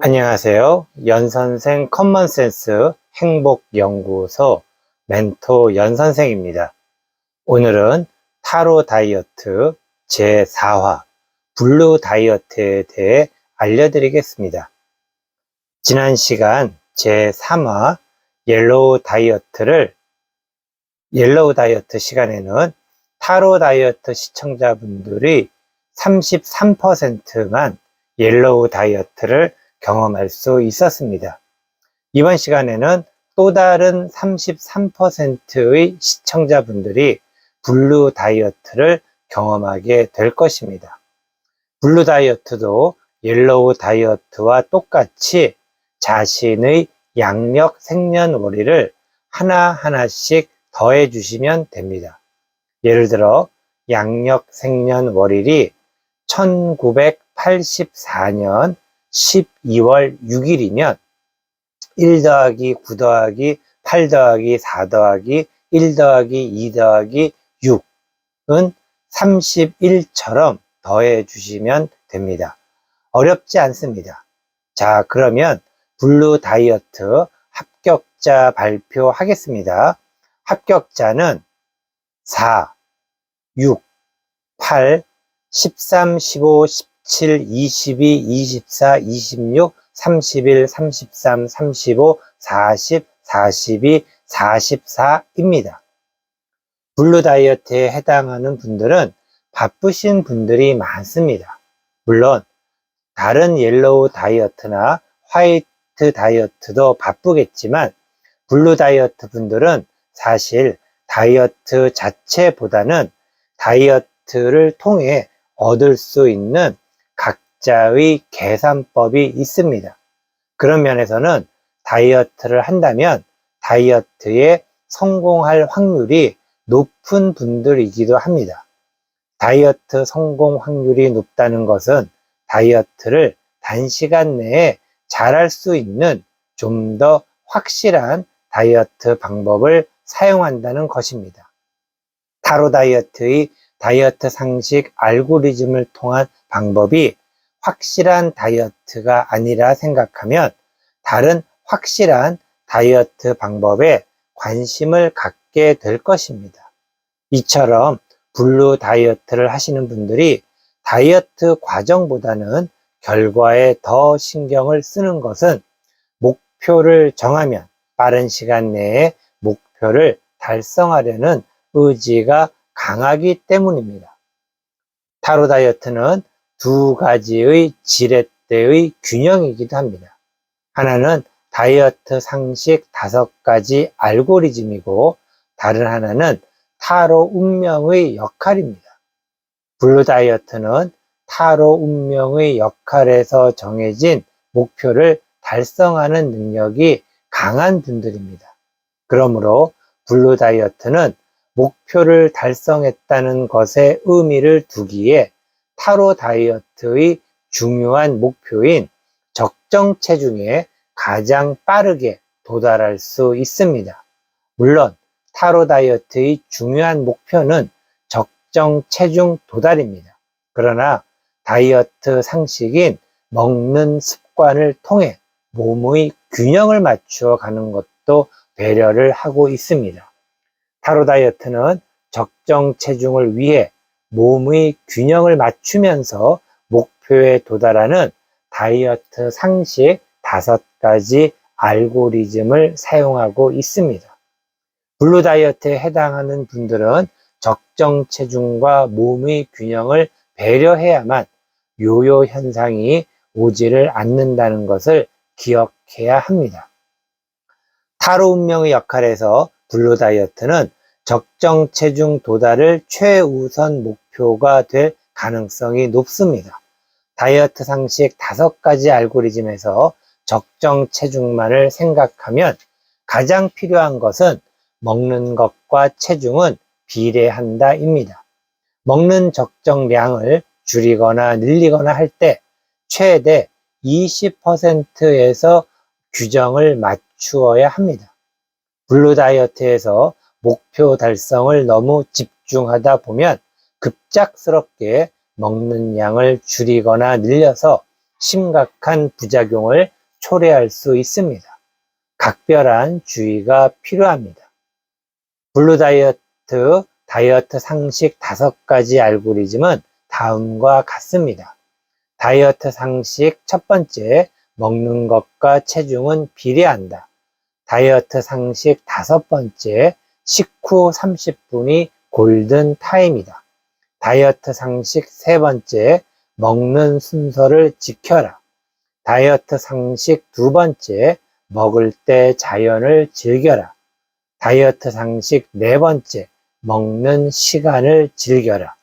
안녕하세요. 연선생 커먼센스 행복연구소 멘토 연선생입니다. 오늘은 타로 다이어트 제4화 블루 다이어트에 대해 알려드리겠습니다. 지난 시간 제3화 옐로우 다이어트 시간에는 타로 다이어트 시청자분들이 33%만 옐로우 다이어트를 경험할 수 있었습니다. 이번 시간에는 또 다른 33%의 시청자분들이 블루 다이어트를 경험하게 될 것입니다. 블루 다이어트도 옐로우 다이어트와 똑같이 자신의 양력 생년월일을 하나하나씩 더해 주시면 됩니다. 예를 들어 양력 생년월일이 1984년 12월 6일이면 1 더하기 9 더하기 8 더하기 4 더하기 1 더하기 2 더하기 6은 31처럼 더해 주시면 됩니다. 어렵지 않습니다. 자, 그러면 블루 다이어트 합격자 발표하겠습니다. 합격자는 4, 6, 8, 13, 15, 17, 22, 24, 26, 31, 33, 35, 40, 42, 44입니다. 블루 다이어트에 해당하는 분들은 바쁘신 분들이 많습니다. 물론 다른 옐로우 다이어트나 화이트 다이어트도 바쁘겠지만 블루 다이어트 분들은 사실 다이어트 자체보다는 다이어트를 통해 얻을 수 있는 각자의 계산법이 있습니다. 그런 면에서는 다이어트를 한다면 다이어트에 성공할 확률이 높은 분들이기도 합니다. 다이어트 성공 확률이 높다는 것은 다이어트를 단시간 내에 잘할 수 있는 좀 더 확실한 다이어트 방법을 사용한다는 것입니다. 타로 다이어트의 다이어트 상식 알고리즘을 통한 방법이 확실한 다이어트가 아니라 생각하면 다른 확실한 다이어트 방법에 관심을 갖게 될 것입니다. 이처럼 블루 다이어트를 하시는 분들이 다이어트 과정보다는 결과에 더 신경을 쓰는 것은 목표를 정하면 빠른 시간 내에 목표를 달성하려는 의지가 강하기 때문입니다. 타로 다이어트는 두 가지의 지렛대의 균형이기도 합니다. 하나는 다이어트 상식 5가지 알고리즘이고 다른 하나는 타로 운명의 역할입니다. 블루 다이어트는 타로 운명의 역할에서 정해진 목표를 달성하는 능력이 강한 분들입니다. 그러므로 블루 다이어트는 목표를 달성했다는 것에 의미를 두기에 타로 다이어트의 중요한 목표인 적정 체중에 가장 빠르게 도달할 수 있습니다. 물론 타로 다이어트의 중요한 목표는 적정 체중 도달입니다. 그러나 다이어트 상식인 먹는 습관을 통해 몸의 균형을 맞추어 가는 것도 배려를 하고 있습니다. 타로 다이어트는 적정 체중을 위해 몸의 균형을 맞추면서 목표에 도달하는 다이어트 상식 5가지 알고리즘을 사용하고 있습니다. 블루 다이어트에 해당하는 분들은 적정 체중과 몸의 균형을 배려해야만 요요 현상이 오지를 않는다는 것을 기억해야 합니다. 타로 운명의 역할에서 블루 다이어트는 적정 체중 도달을 최우선 목표가 될 가능성이 높습니다. 다이어트 상식 5가지 알고리즘에서 적정 체중만을 생각하면 가장 필요한 것은 먹는 것과 체중은 비례한다입니다. 먹는 적정량을 줄이거나 늘리거나 할 때 최대 20%에서 규정을 맞추어야 합니다. 블루 다이어트에서 목표 달성을 너무 집중하다 보면 급작스럽게 먹는 양을 줄이거나 늘려서 심각한 부작용을 초래할 수 있습니다. 각별한 주의가 필요합니다. 블루 다이어트 상식 5가지 알고리즘은 다음과 같습니다. 다이어트 상식 첫 번째, 먹는 것과 체중은 비례한다. 다이어트 상식 5번째, 식후 30분이 골든 타임이다. 다이어트 상식 3번째, 먹는 순서를 지켜라. 다이어트 상식 2번째, 먹을 때 자연을 즐겨라. 다이어트 상식 4번째, 먹는 시간을 즐겨라.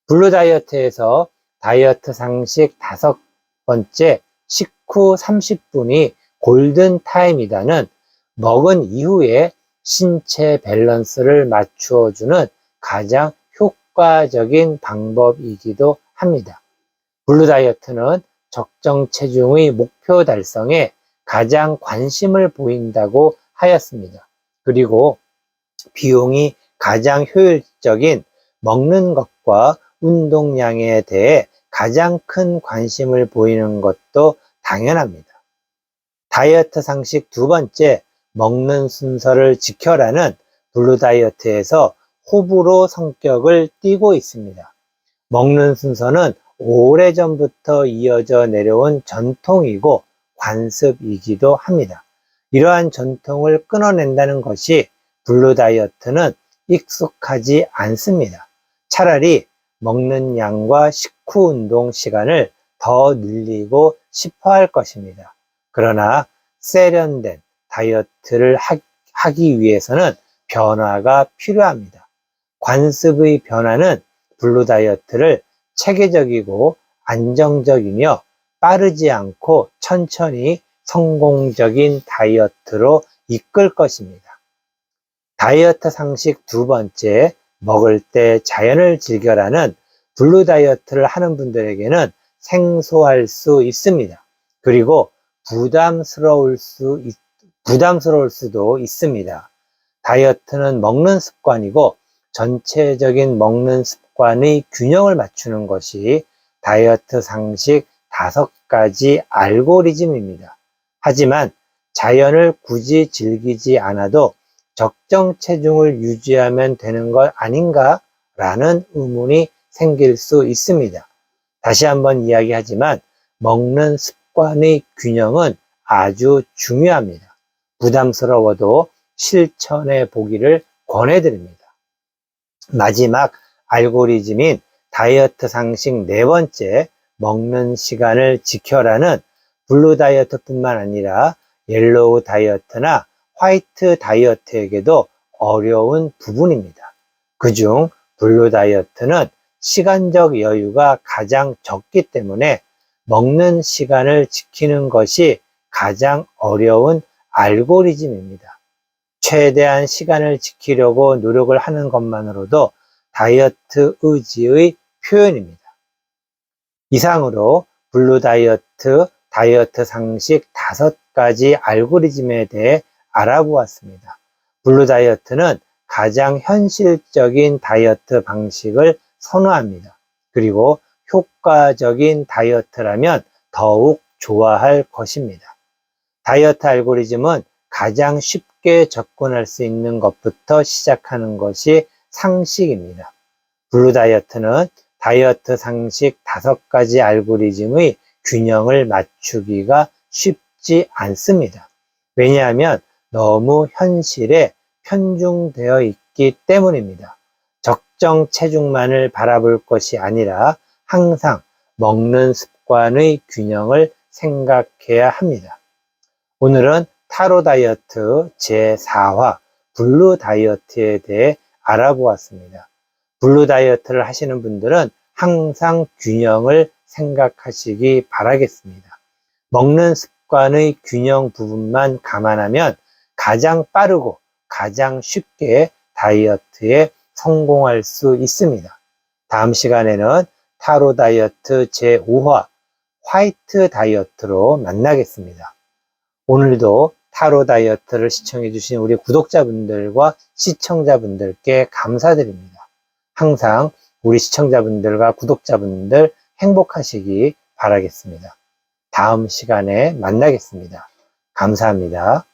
블루 다이어트에서 다이어트 상식 5번째, 식후 30분이 골든 타임이다는 먹은 이후에 신체 밸런스를 맞추어주는 가장 효과적인 방법이기도 합니다. 블루 다이어트는 적정 체중의 목표 달성에 가장 관심을 보인다고 하였습니다. 그리고 비용이 가장 효율적인 먹는 것과 운동량에 대해 가장 큰 관심을 보이는 것도 당연합니다. 다이어트 상식 2번째, 먹는 순서를 지켜라는 블루 다이어트에서 호불호 성격을 띠고 있습니다. 먹는 순서는 오래전부터 이어져 내려온 전통이고 관습이기도 합니다. 이러한 전통을 끊어낸다는 것이 블루 다이어트는 익숙하지 않습니다. 차라리 먹는 양과 식후 운동 시간을 더 늘리고 싶어 할 것입니다. 그러나 세련된 다이어트를 하기 위해서는 변화가 필요합니다. 관습의 변화는 블루 다이어트를 체계적이고 안정적이며 빠르지 않고 천천히 성공적인 다이어트로 이끌 것입니다. 다이어트 상식 2번째, 먹을 때 자연을 즐겨라는 블루 다이어트를 하는 분들에게는 생소할 수 있습니다. 그리고 부담스러울 수도 있습니다. 다이어트는 먹는 습관이고 전체적인 먹는 습관의 균형을 맞추는 것이 다이어트 상식 5가지 알고리즘입니다. 하지만 자연을 굳이 즐기지 않아도 적정 체중을 유지하면 되는 것 아닌가? 라는 의문이 생길 수 있습니다. 다시 한번 이야기하지만 먹는 습관의 균형은 아주 중요합니다. 부담스러워도 실천해 보기를 권해드립니다. 마지막 알고리즘인 다이어트 상식 4번째, 먹는 시간을 지켜라는 블루 다이어트뿐만 아니라 옐로우 다이어트나 화이트 다이어트에게도 어려운 부분입니다. 그중 블루 다이어트는 시간적 여유가 가장 적기 때문에 먹는 시간을 지키는 것이 가장 어려운 알고리즘입니다. 최대한 시간을 지키려고 노력을 하는 것만으로도 다이어트 의지의 표현입니다. 이상으로 블루 다이어트 상식 5가지 알고리즘에 대해 알아보았습니다. 블루 다이어트는 가장 현실적인 다이어트 방식을 선호합니다. 그리고 효과적인 다이어트라면 더욱 좋아할 것입니다. 다이어트 알고리즘은 가장 쉽게 접근할 수 있는 것부터 시작하는 것이 상식입니다. 블루 다이어트는 다이어트 상식 5가지 알고리즘의 균형을 맞추기가 쉽지 않습니다. 왜냐하면 너무 현실에 편중되어 있기 때문입니다. 적정 체중만을 바라볼 것이 아니라 항상 먹는 습관의 균형을 생각해야 합니다. 오늘은 타로 다이어트 제4화 블루 다이어트에 대해 알아보았습니다. 블루 다이어트를 하시는 분들은 항상 균형을 생각하시기 바라겠습니다. 먹는 습관의 균형 부분만 감안하면 가장 빠르고 가장 쉽게 다이어트에 성공할 수 있습니다. 다음 시간에는 타로 다이어트 제5화 화이트 다이어트로 만나겠습니다. 오늘도 타로 다이어트를 시청해주신 우리 구독자분들과 시청자분들께 감사드립니다. 항상 우리 시청자분들과 구독자분들 행복하시기 바라겠습니다. 다음 시간에 만나겠습니다. 감사합니다.